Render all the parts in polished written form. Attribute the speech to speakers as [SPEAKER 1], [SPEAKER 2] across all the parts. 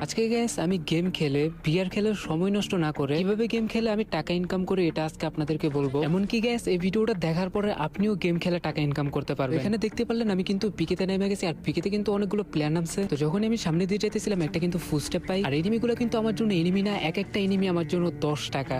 [SPEAKER 1] আজকে গাইস আমি গেম খেলে বিয়ার খেলে সময় নষ্ট না করে কিভাবে গেম খেলে আমি টাকা ইনকাম করি এটা আজকে আপনাদেরকে বলবো। এমনকি গাইস এই ভিডিওটা দেখার পরে আপনিও গেম খেলে টাকা ইনকাম করতে পারবেন। এখানে দেখতে পারলেন আমি কিন্তু পিকেতে নেমে গেছি, আর পিকেতে কিন্তু অনেকগুলো প্ল্যান নামছে। তো যখন আমি সামনে দিয়ে যেতেছিলাম একটা কিন্তু ফুল স্টেপ পাই, আর এনিমিগুলো কিন্তু আমার জন্য এনিমি না, এক একটা এনিমি আমার জন্য 10 টাকা।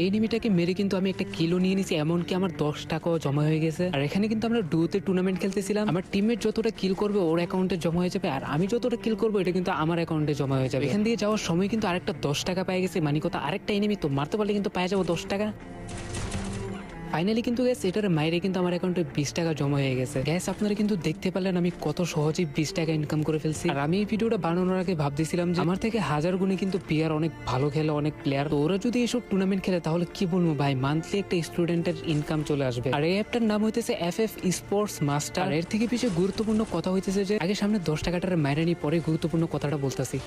[SPEAKER 1] এই এনিমিটাকে মেরে কিন্তু আমি একটা কিলো নিয়ে নিছি, এমনকি আমার 10 টাকাও জমা হয়ে গেছে। আর এখানে কিন্তু আমরা ডুতে টুর্নামেন্ট খেলতেছিলাম, আমার টিমমেট যতটা কিল করবে ওর অ্যাকাউন্টে জমা হয়ে যাবে, আর আমি যতটা কিল করবো এটা কিন্তু আমার অ্যাকাউন্টে জমা হয়ে যাবে। এখান দিয়ে যাওয়ার সময় কিন্তু আরেকটা 10 টাকা পেয়ে গেছে, মানে কথা আরেকটা এনিমি তো মারতে পারলে কিন্তু পেয়ে যাবো 10 টাকা। ফাইনালি কিন্তু গ্যাস এটার মাইরে কিন্তু আমার অ্যাকাউন্টে 20 টাকা জমা হয়ে গেছে। গ্যাস আপনারা কিন্তু দেখতে পারলেন আমি কত সহজেই 20 টাকা ইনকাম করে ফেলছি। আর আমি এই ভিডিওটা বানানোর আগে ভাবতেছিলাম যে আমার থেকে হাজার গুণে কিন্তু প্লেয়ার অনেক ভালো খেলে, অনেক প্লেয়ার, তো ওরা যদি এইসব টুর্নামেন্ট খেলে তাহলে কি বলবো ভাই, মান্থলি একটা স্টুডেন্টের ইনকাম চলে আসবে। আর এই অ্যাপটার নাম হইতেছে FF স্পোর্টস মাস্টার। এর থেকে পিছিয়ে গুরুত্বপূর্ণ কথা হইতেছে যে আগে সামনে 10 টাকাটার মাইরে নিয়ে পরে গুরুত্বপূর্ণ কথাটা বলতেছি।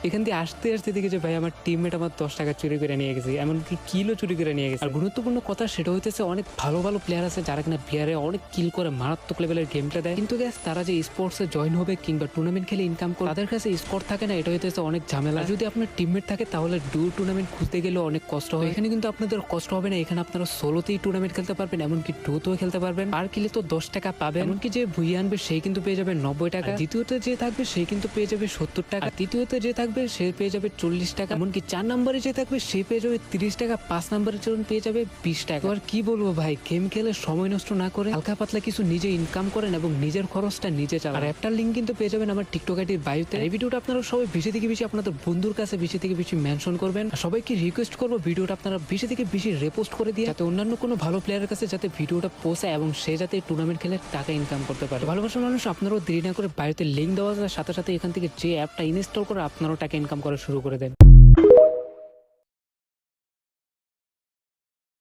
[SPEAKER 1] এখান দিয়ে আসতে আসতে দেখে যে ভাই আমার টিমমেট আমার 10 টাকা চুরি করে নিয়ে গেছে, এমনকি কিলও চুরি করে নিয়ে গেছে। আর গুরুত্বপূর্ণ কথা সেটা হইতেছে অনেক ভালো ভালো প্লেয়ার আছে যারা কিনা বিয়ারে অনেক কিল করে মারাত্মক লেভেলের গেমটা দেয়, কিন্তু গ্যাস তারা যে স্পোর্টসে জয়েন হবে কিংবা টুর্নামেন্ট খেলে ইনকাম করে তাদের কাছে স্কোর থাকে না, এটা হইতেছে অনেক ঝামেলা। যদি আপনার টিমমেট থাকে তাহলে টুর্নামেন্ট খুঁজতে গেলে অনেক কষ্ট হয়। এখানে কিন্তু আপনাদের কষ্ট হবে না, এখানে আপনারা সোলোতেই টুর্নামেন্ট খেলতে পারবেন, এমনকি ডুতেও খেলতে পারবেন। আর কিলে তো 10 টাকা পাবেন, এমনকি যে ভুইয়ে আনবে সেই কিন্তু পেয়ে যাবে 90 টাকা, দ্বিতীয়তে যে থাকবে সেই কিন্তু পেয়ে যাবে 70 টাকা, তৃতীয়তে যে থাকবে সে পেয়ে যাবে 40 টাকা, এমনকি 4 নম্বরে যে থাকবে সে পেয়ে যাবে 30 টাকা, 5 নম্বরের জন্য পেয়ে যাবে 20 টাকা। আর কি বলবো ভাই, গেম খেলে সময় নষ্ট না করে হালকা পাতলা কিছু নিজে ইনকাম করেন এবং নিজের খরচটা নিজে চালান। আর অ্যাপটার লিঙ্ক কিন্তু পেয়ে যাবেন আমার টিকটক আইডির বায়োতে। এই ভিডিওটা আপনারা সবাই বেশি থেকে বেশি আপনাদের বন্ধুর কাছে বেশি থেকে বেশি মেনশন করবেন। আর সবাইকে রিকোয়েস্ট করবো ভিডিওটা আপনারা বেশি থেকে বেশি রেপোস্ট করে দিয়ে, যাতে অন্যান্য কোনো ভালো প্লেয়ারের কাছে যাতে ভিডিওটা পৌঁছায় এবং সে যাতে টুর্নামেন্ট খেলে টাকা ইনকাম করতে পারে। ভালোবাসার মানুষ আপনারাও দেরি না করে বায়োতে লিঙ্ক দেওয়ার সাথে সাথে এখান থেকে যে অ্যাপটা ইনস্টল করে আপনারাও টাকা ইনকাম করা শুরু করে দেন।